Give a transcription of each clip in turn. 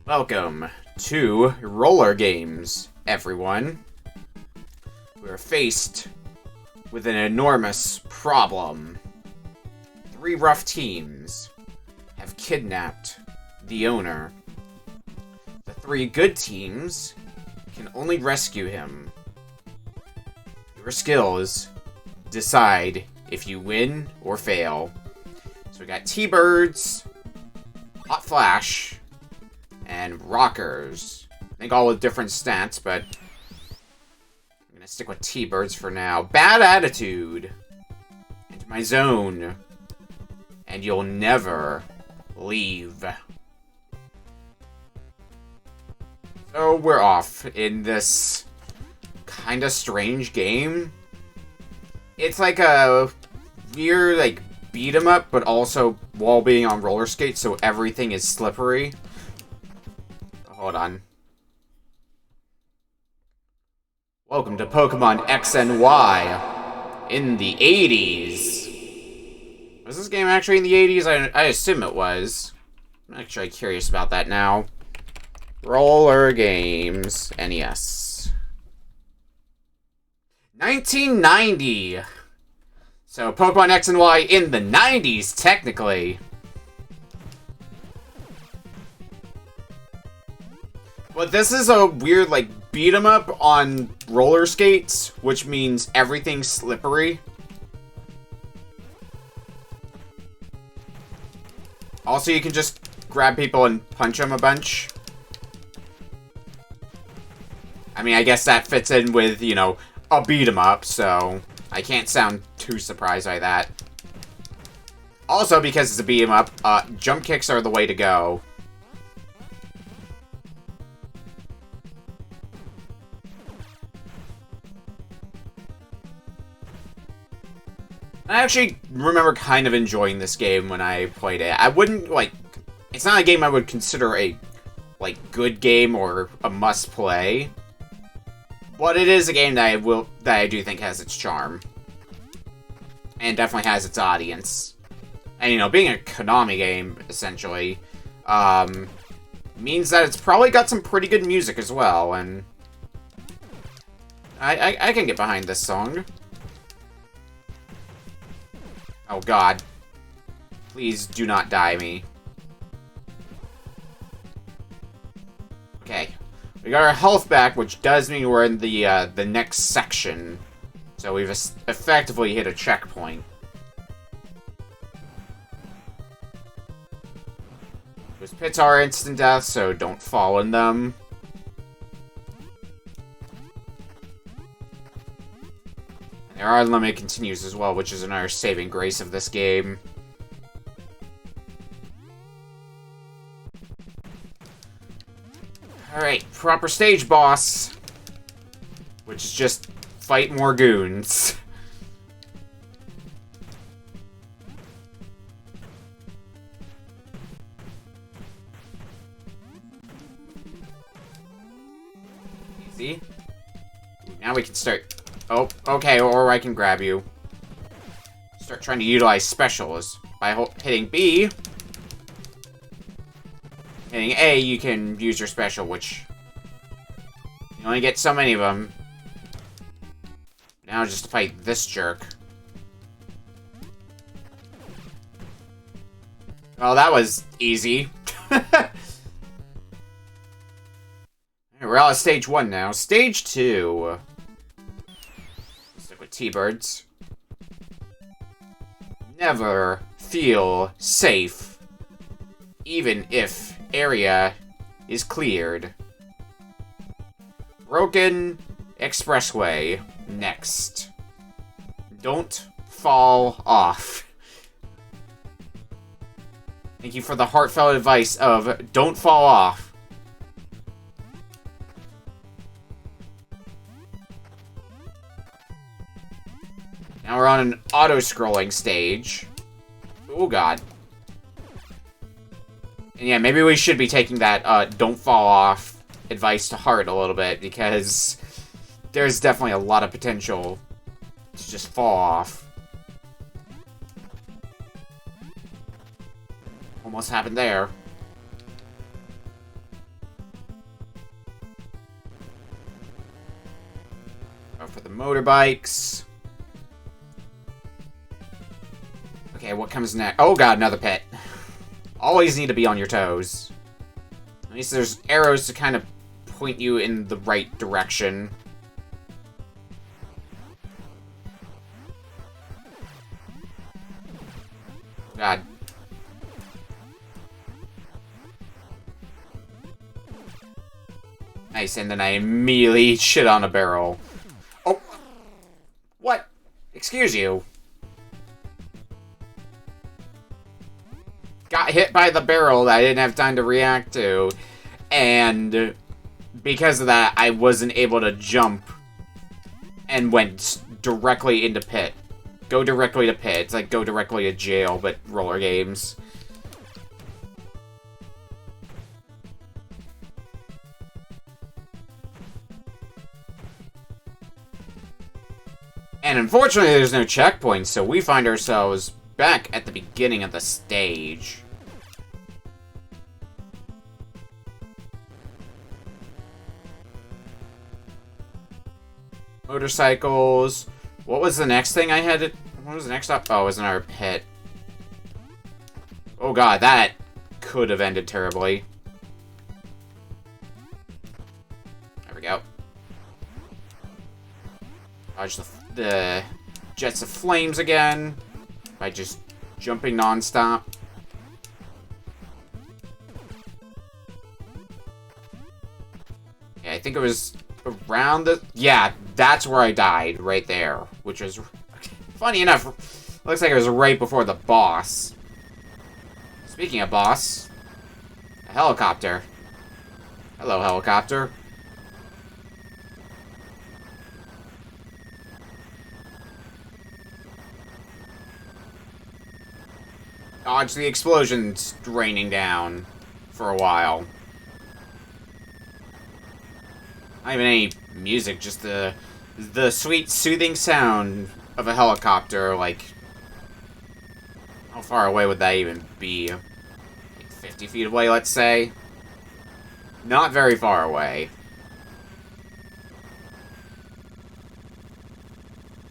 Welcome to Rollergames, everyone. We are faced with an enormous problem. 3 rough teams have kidnapped the owner. The 3 good teams can only rescue him. Your skills decide if you win or fail. So we got T-Birds, Hot Flash, and Rockers. I think all with different stats, but I'm gonna stick with T-Birds for now. Bad Attitude. Into my zone. And you'll never leave. So we're off in this kinda strange game. It's like a weird, beat 'em up, but also while being on roller skates, so everything is slippery. Hold on. Welcome to Pokemon X and Y in the 80s. Was this game actually in the 80s? I assume it was. I'm actually curious about that now. Rollergames, NES. 1990! So, Pokemon X and Y in the 90s, technically. But this is a weird, beat 'em up on roller skates, which means everything's slippery. Also, you can just grab people and punch them a bunch. I mean, I guess that fits in with, a beat 'em up, so I can't sound too surprised by that. Also, because it's a beat 'em up, jump kicks are the way to go. I actually remember kind of enjoying this game when I played it. I wouldn't, it's not a game I would consider a, good game or a must-play. But it is a game that I do think has its charm. And definitely has its audience. And, being a Konami game, essentially, means that it's probably got some pretty good music as well, and I can get behind this song. Oh god. Please do not die me. Okay. We got our health back, which does mean we're in the next section. So we've effectively hit a checkpoint. Those pits are instant death, so don't fall in them. There are unlimited continues as well, which is another saving grace of this game. Alright, proper stage boss. Which is just fight more goons. Easy. Ooh, now we can start... Oh, okay, or I can grab you. Start trying to utilize specials. By hitting B, hitting A, you can use your special, which you only get so many of them. Now just to fight this jerk. Well, that was easy. We're out of stage 1 now. Stage 2. T-Birds. Never feel safe, even if area is cleared. Broken Expressway. Next. Don't fall off. Thank you for the heartfelt advice of don't fall off. Now we're on an auto-scrolling stage. Oh god. And yeah, maybe we should be taking that don't fall off advice to heart a little bit, because there's definitely a lot of potential to just fall off. Almost happened there. motorbikes. Okay, what comes next? Oh god, another pit. Always need to be on your toes. At least there's arrows to kind of point you in the right direction. God. Nice, and then I immediately shit on a barrel. Oh! What? Excuse you. Got hit by the barrel that I didn't have time to react to. And because of that, I wasn't able to jump. And went directly into pit. Go directly to pit. It's like go directly to jail, but roller games. And unfortunately, there's no checkpoints, so we find ourselves back at the beginning of the stage. Motorcycles. What was the next thing I had to... What was the next up? Oh, it was another pit. Oh god, that could have ended terribly. There we go. Dodge the jets of flames again by just jumping non-stop. Yeah, I think it was around the... Yeah, that's where I died, right there. Which was... Funny enough, looks like it was right before the boss. Speaking of boss, a helicopter. Hello, helicopter. Dodge the explosions raining down for a while. Not even any music, just the sweet, soothing sound of a helicopter. Like, how far away would that even be? Like 50 feet away, let's say? Not very far away.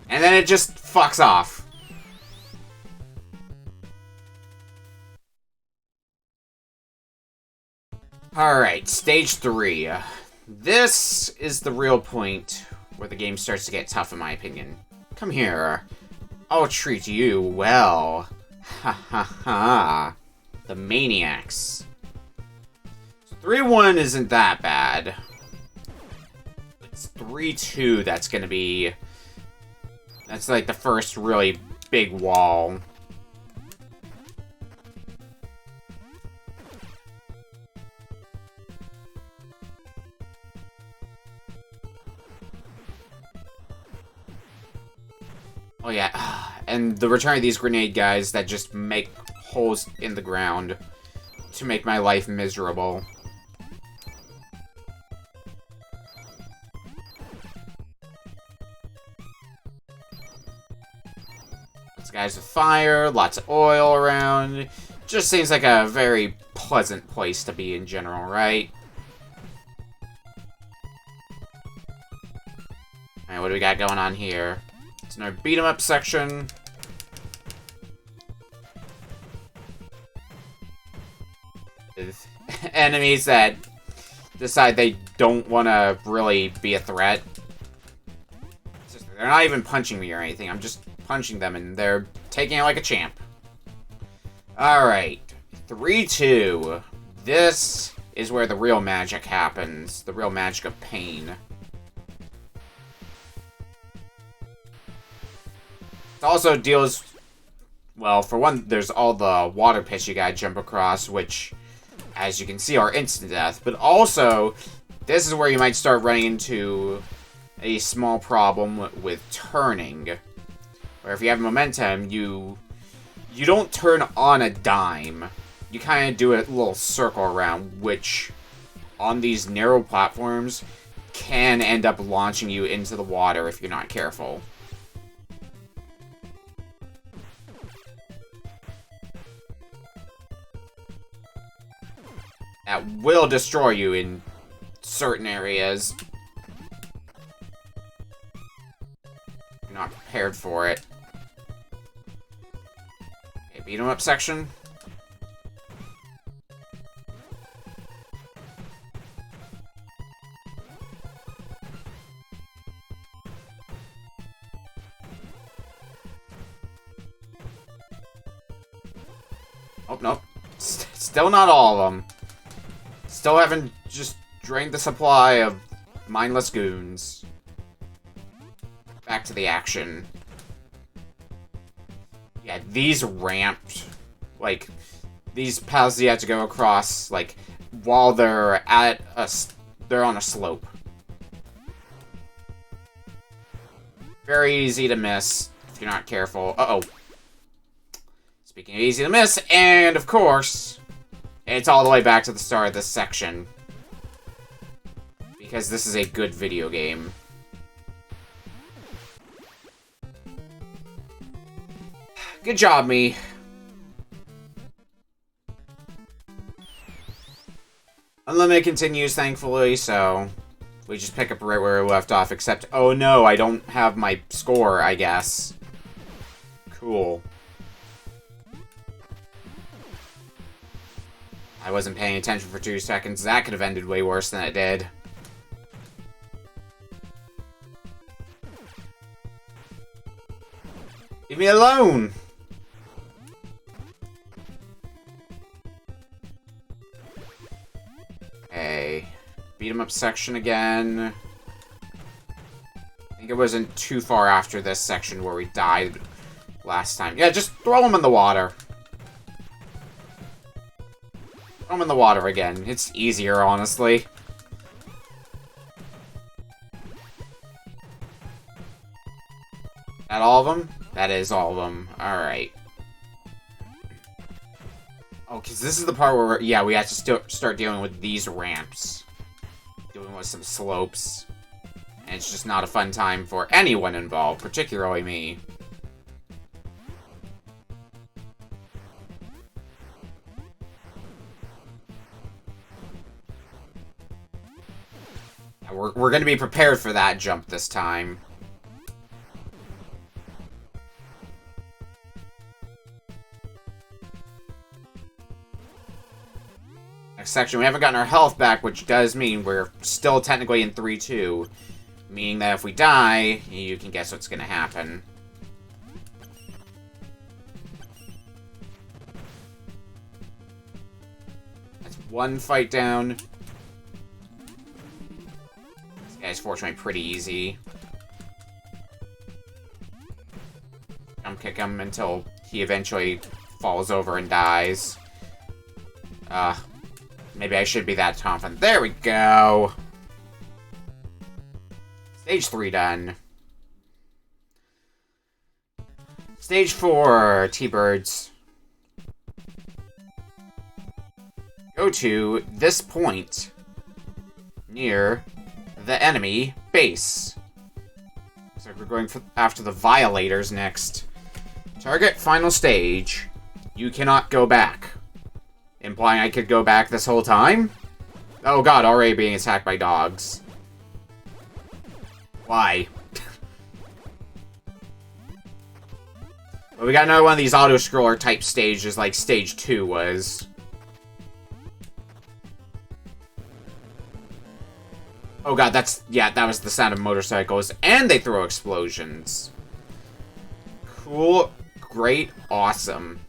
And then it just fucks off. Alright, stage 3. This is the real point where the game starts to get tough, in my opinion. Come here. I'll treat you well. Ha ha ha. The Maniacs. So 3-1 isn't that bad. It's 3-2 that's gonna be... That's like the first really big wall. Oh yeah, and the return of these grenade guys that just make holes in the ground to make my life miserable. Lots of guys with fire, lots of oil around. Just seems like a very pleasant place to be in general, right? Alright, what do we got going on here? It's another beat-em-up section. With enemies that decide they don't want to really be a threat. They're not even punching me or anything. I'm just punching them and they're taking it like a champ. Alright. 3-2. This is where the real magic happens. The real magic of pain. It also deals... Well, for one, there's all the water pits you gotta jump across, which, as you can see, are instant death. But also, this is where you might start running into a small problem with turning. Where if you have momentum, you don't turn on a dime. You kind of do a little circle around, which, on these narrow platforms, can end up launching you into the water if you're not careful. That will destroy you in certain areas. prepared for it. Okay, beat 'em up section. Oh, no. Still not all of them. Still haven't just drained the supply of mindless goons. Back to the action. Yeah, these ramped, like, these paths you have to go across, like, while they're on a slope. Very easy to miss if you're not careful. Uh-oh. Speaking of easy to miss, and of course, it's all the way back to the start of this section. Because this is a good video game. Good job, me. Unlimited continues, thankfully, so we just pick up right where we left off, except, oh no, I don't have my score, I guess. Cool. I wasn't paying attention for 2 seconds. That could have ended way worse than it did. Leave me alone! Okay. Beat 'em up section again. I think it wasn't too far after this section where we died last time. Yeah, just throw them in the water. Throw them in the water again. It's easier, honestly. That all of them? That is all of them. Alright. Oh, because this is the part where, yeah, we have to start dealing with these ramps. Dealing with some slopes. And it's just not a fun time for anyone involved, particularly me. We're going to be prepared for that jump this time. Next section, we haven't gotten our health back, which does mean we're still technically in 3-2. Meaning that if we die, you can guess what's going to happen. That's one fight down. This guy's fortunately pretty easy. Jump kick him until he eventually falls over and dies. Maybe I should be that confident. There we go! Stage 3 done. Stage 4, T-Birds. Go to this point near the enemy base. Looks like we're going after the Violators next. Target final stage. You cannot go back. Implying I could go back this whole time? Oh god, already being attacked by dogs. Why? Well, we got another one of these auto-scroller type stages like stage 2 was. Oh god, that was the sound of motorcycles. And they throw explosions. Cool, great, awesome.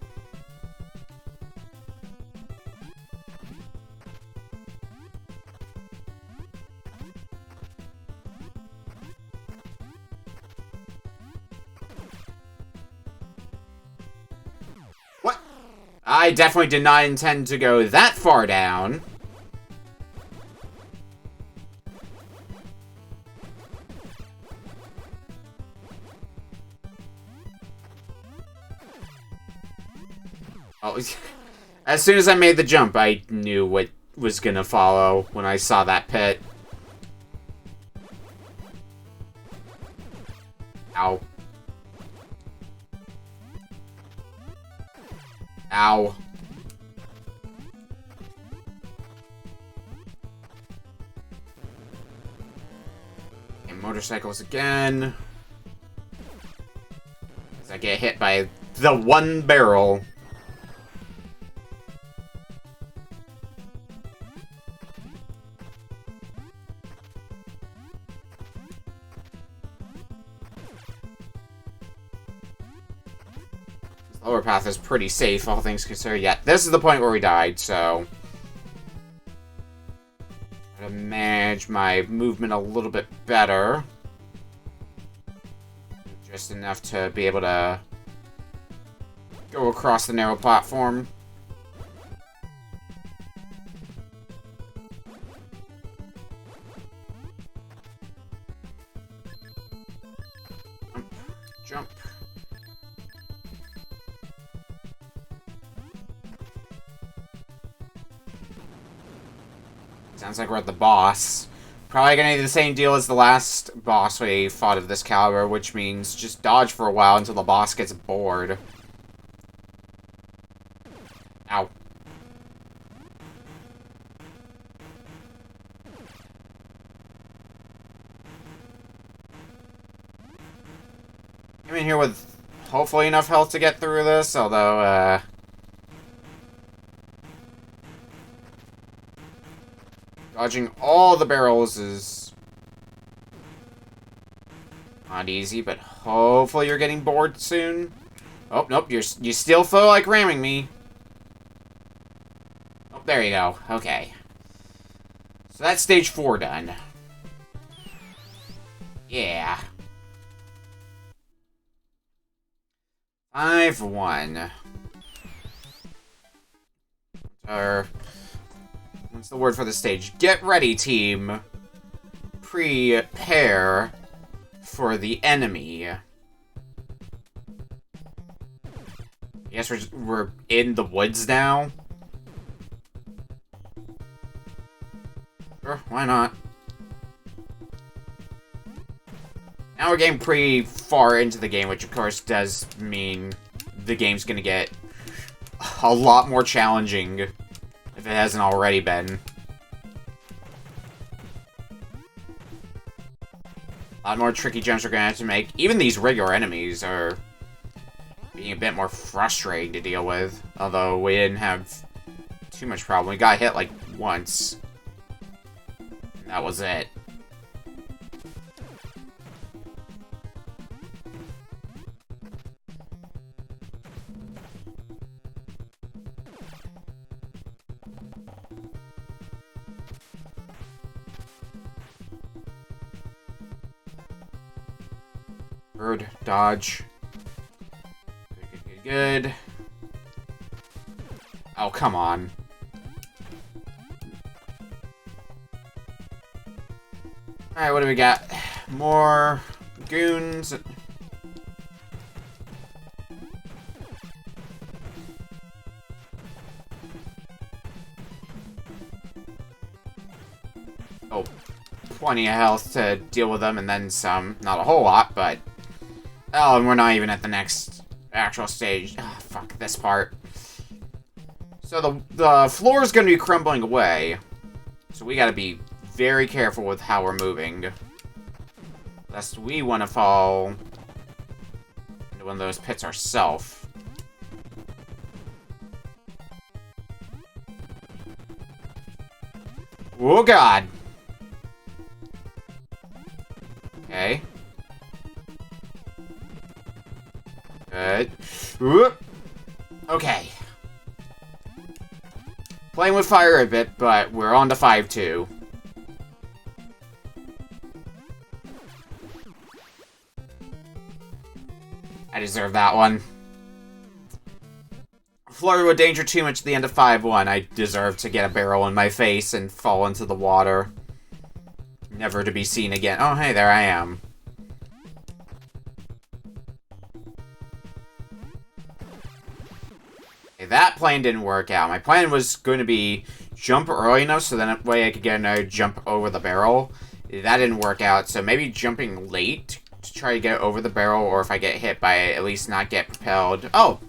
I definitely did not intend to go that far down. Oh, as soon as I made the jump, I knew what was gonna follow when I saw that pit. Ow. Ow. And motorcycles again. get hit by the one barrel. This lower path is pretty safe, all things considered. Yeah, this is the point where we died, so... Gotta manage my movement a little bit better. Just enough to be able to go across the narrow platform. Jump. Sounds like we're at the boss. Probably gonna be the same deal as the last boss we fought of this caliber, which means just dodge for a while until the boss gets bored. Ow. I'm in here with hopefully enough health to get through this, although, dodging all the barrels is not easy, but hopefully you're getting bored soon. Oh, nope, you still feel like ramming me. Oh, there you go. Okay. So that's stage 4 done. Yeah. 5-1. What's the word for the stage? Get ready, team. Prepare for the enemy. I guess we're in the woods now. Sure, why not? Now we're getting pretty far into the game, which of course does mean the game's gonna get a lot more challenging. If it hasn't already been. A lot more tricky jumps we're gonna have to make. Even these regular enemies are being a bit more frustrating to deal with. Although we didn't have too much problem. We got hit like once. And that was it. Bird, dodge. Good. Oh, come on. Alright, what do we got? More goons. Oh, plenty of health to deal with them and then some. Not a whole lot, but... Oh, and we're not even at the next actual stage. Oh, fuck, this part. So the floor is going to be crumbling away. So we got to be very careful with how we're moving. Lest we want to fall into one of those pits ourselves. Oh, God. Okay. Good. Whoop. Okay. Playing with fire a bit, but we're on to 5-2. I deserve that one. Flirted with danger too much at the end of 5-1. I deserve to get a barrel in my face and fall into the water. Never to be seen again. Oh, hey, there I am. Okay, that plan didn't work out. My plan was going to be jump early enough so that way I could get another jump over the barrel. That didn't work out, so maybe jumping late to try to get over the barrel, or if I get hit by it, at least not get propelled. Oh!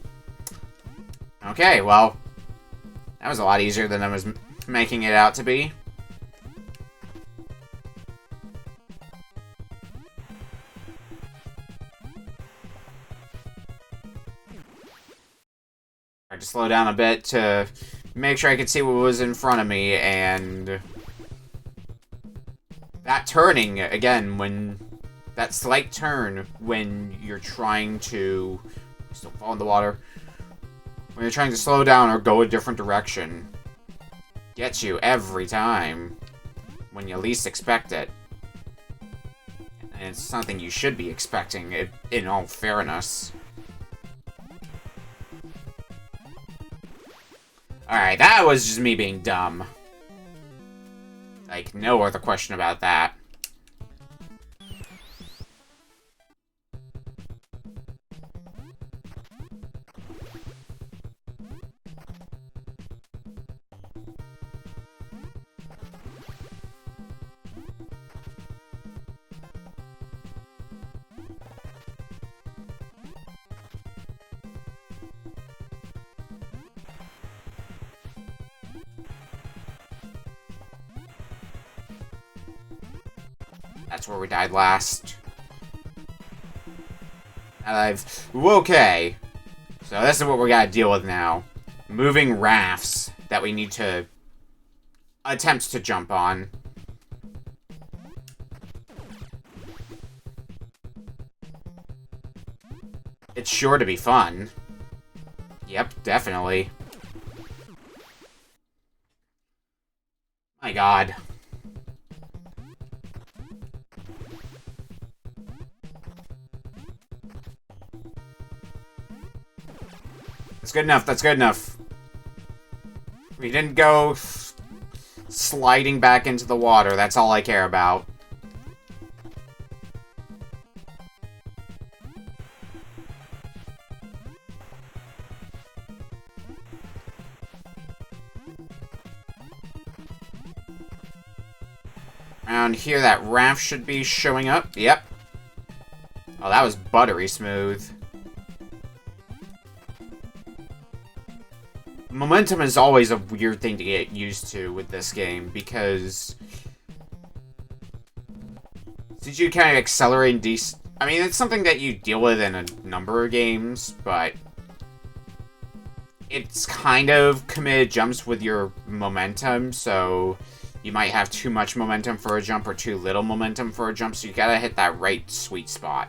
Okay, well, that was a lot easier than I was making it out to be. I had to slow down a bit to make sure I could see what was in front of me, and that turning, again, when that slight turn when you're trying to still fall in the water, when you're trying to slow down or go a different direction, gets you every time when you least expect it. And it's something you should be expecting, in all fairness. Alright, that was just me being dumb. Like, no other question about that. That's where we died last. And okay. So this is what we gotta deal with now. Moving rafts that we need to attempt to jump on. It's sure to be fun. Yep, definitely. My god. That's good enough, that's good enough. We didn't go sliding back into the water, that's all I care about. Around here, that raft should be showing up. Yep. Oh, that was buttery smooth. Momentum is always a weird thing to get used to with this game, because since you kind of accelerate and I mean, it's something that you deal with in a number of games, but it's kind of committed jumps with your momentum, so you might have too much momentum for a jump or too little momentum for a jump, so you gotta hit that right sweet spot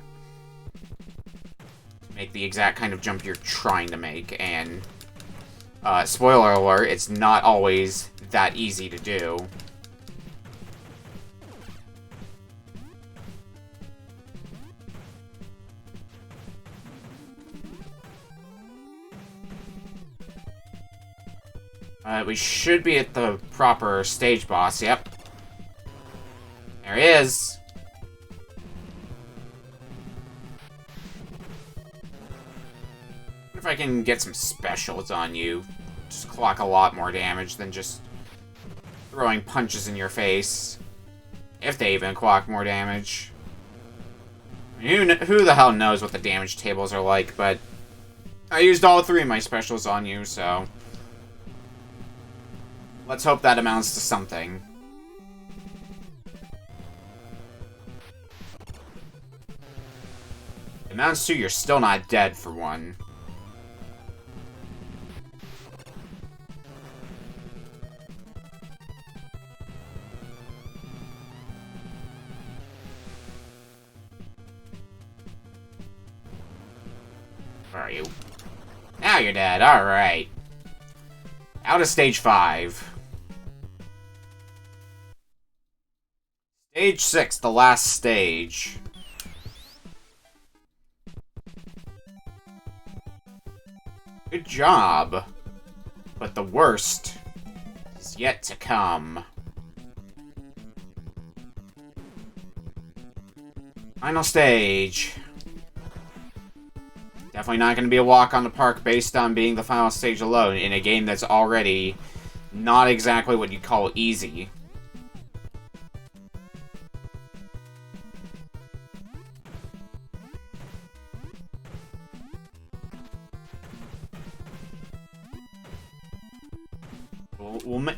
to make the exact kind of jump you're trying to make, and spoiler alert, it's not always that easy to do. We should be at the proper stage boss, yep. There he is! If I can get some specials on you, just clock a lot more damage than just throwing punches in your face. If they even clock more damage. I mean, who the hell knows what the damage tables are like, but I used all three of my specials on you, so let's hope that amounts to something. It amounts to you're still not dead, for one. Where are you? Now you're dead, alright. Out of stage 5. Stage 6, the last stage. Good job. But the worst is yet to come. Final stage. Definitely not going to be a walk on the park based on being the final stage alone in a game that's already not exactly what you'd call easy.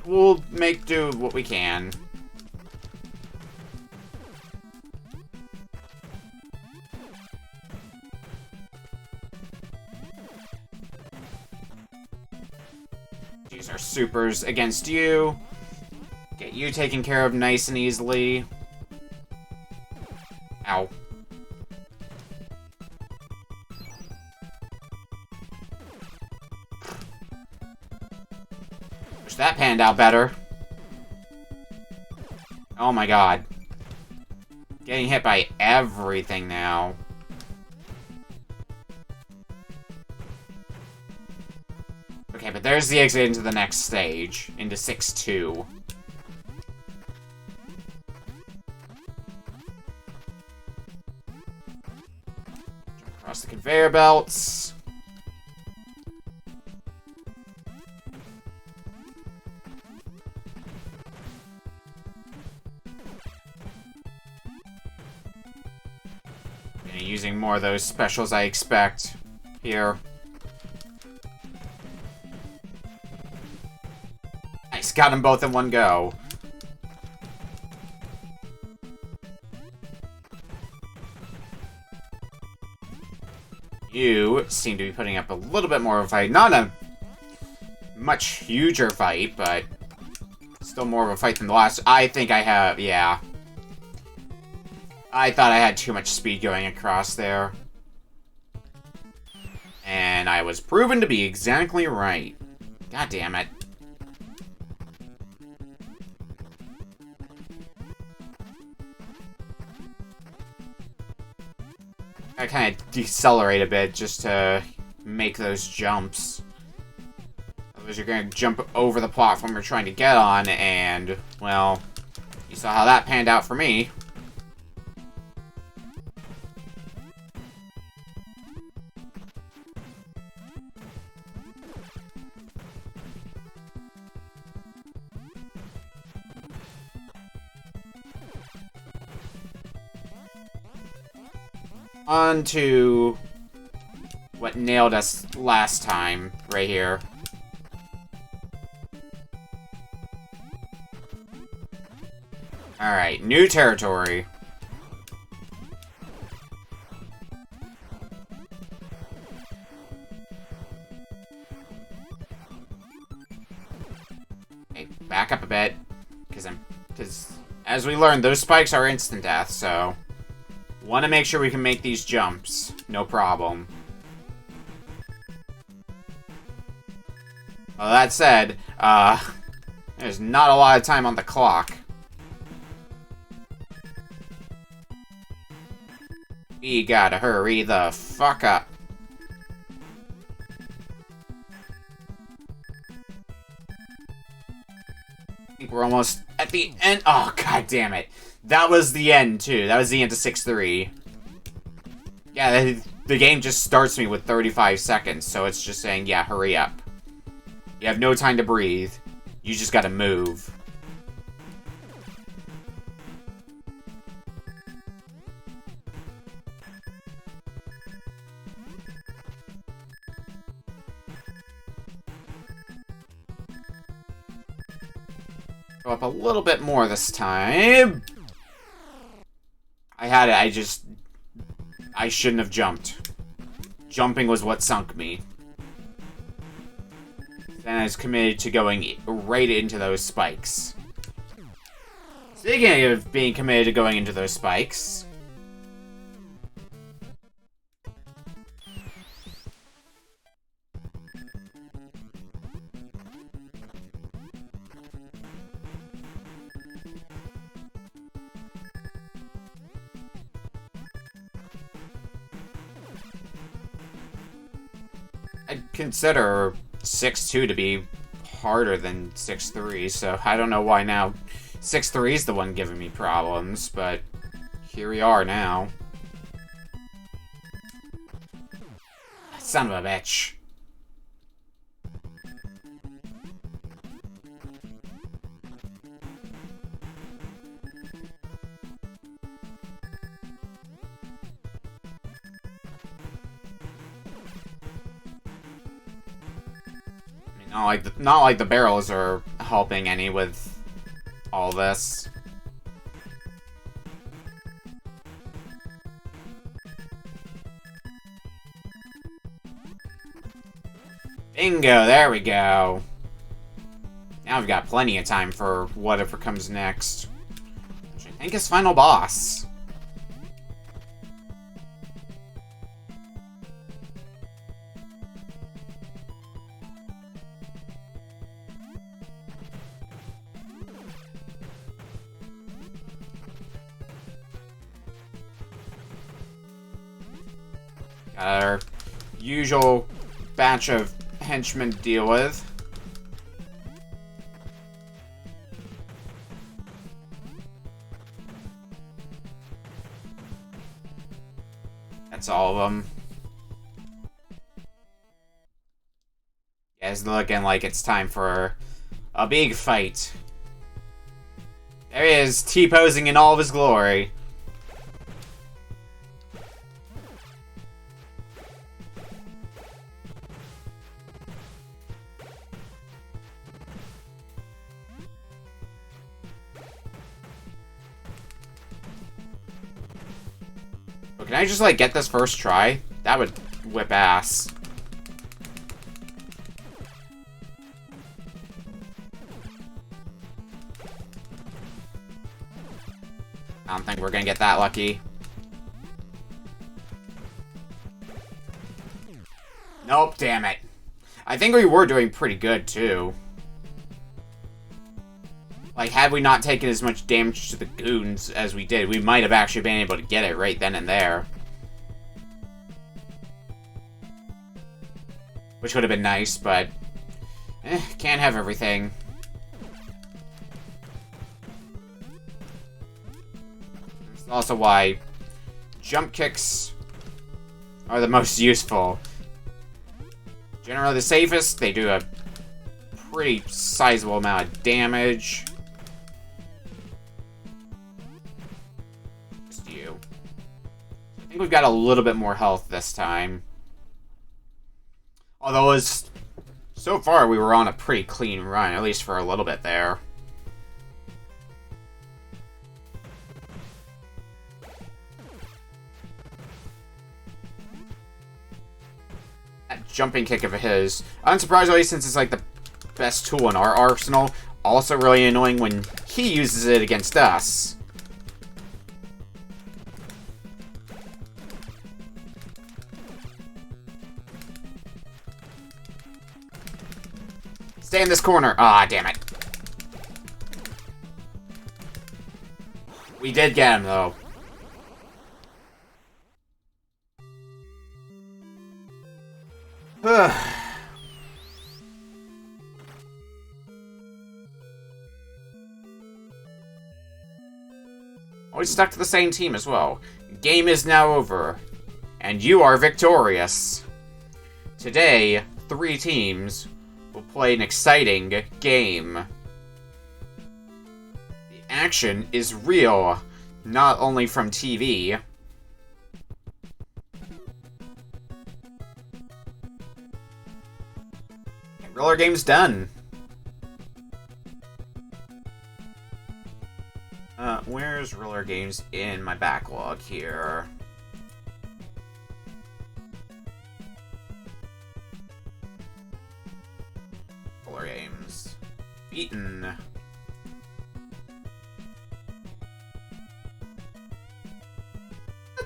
We'll make do what we can. Use our supers against you. Get you taken care of nice and easily. Ow. Wish that panned out better. Oh my god. Getting hit by everything now. Okay, but there's the exit into the next stage. Into 6-2. Jump across the conveyor belts. And using more of those specials I expect here. Nice, got them both in one go. You seem to be putting up a little bit more of a fight. Not a much huger fight, but still more of a fight than the last. I think I have, yeah. I thought I had too much speed going across there. And I was proven to be exactly right. God damn it. I kind of decelerate a bit just to make those jumps. Otherwise you're going to jump over the platform you're trying to get on, and, well, you saw how that panned out for me. On to what nailed us last time, right here. Alright, new territory. Okay, back up a bit, because as we learned, those spikes are instant death, so want to make sure we can make these jumps. No problem. Well, that said, there's not a lot of time on the clock. We gotta hurry the fuck up. I think we're almost at the end. Oh, god damn it. That was the end, too. That was the end of 6-3. Yeah, the game just starts me with 35 seconds, so it's just saying, yeah, hurry up. You have no time to breathe. You just gotta move. Go up a little bit more this time. I had it, I shouldn't have jumped. Jumping was what sunk me. Then I was committed to going right into those spikes. Speaking of being committed to going into those spikes, I'd consider 6-2 to be harder than 6-3, so I don't know why now 6-3 is the one giving me problems, but here we are now. Son of a bitch. Not like the barrels are helping any with all this. Bingo, there we go. Now we've got plenty of time for whatever comes next. Which I think is final boss. Got our usual batch of henchmen to deal with. That's all of them. Yeah, it's looking like it's time for a big fight. There he is, T-posing in all of his glory. Can I just, like, get this first try? That would whip ass. I don't think we're gonna get that lucky. Nope, damn it. I think we were doing pretty good, too. Like, had we not taken as much damage to the goons as we did, we might have actually been able to get it right then and there. Which would have been nice, but... can't have everything. That's also why jump kicks are the most useful. Generally the safest, they do a pretty sizable amount of damage. Just you. I think we've got a little bit more health this time. Although, so far we were on a pretty clean run, at least for a little bit there. That jumping kick of his, unsurprisingly, since it's like the best tool in our arsenal, also really annoying when he uses it against us. Stay in this corner. Ah, damn it. We did get him, though. We stuck to the same team as well. Game is now over, and you are victorious. Today, 3 teams will play an exciting game. The action is real, not only from TV. Rollergames done. Where's Rollergames in my backlog here? Rollergames. Beaten. Not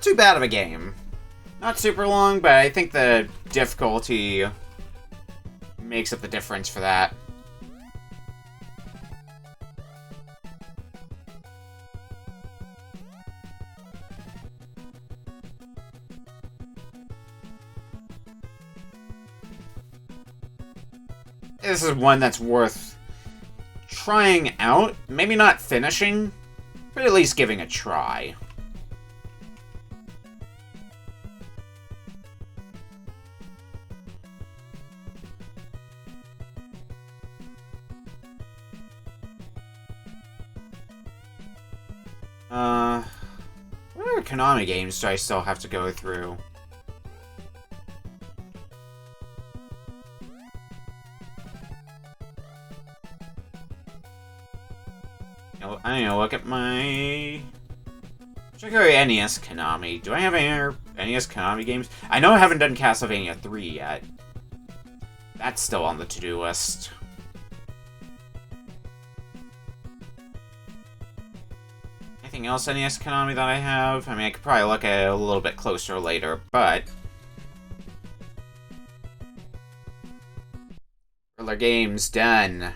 too bad of a game. Not super long, but I think the difficulty makes up the difference for that. This is one that's worth trying out. Maybe not finishing, but at least giving a try. What other Konami games do I still have to go through? I need to look at my... Check out NES Konami. Do I have any other NES Konami games? I know I haven't done Castlevania 3 yet. That's still on the to-do list. anything else NES Konami that I have? I mean, I could probably look at it a little bit closer later, but... Rollergames, done.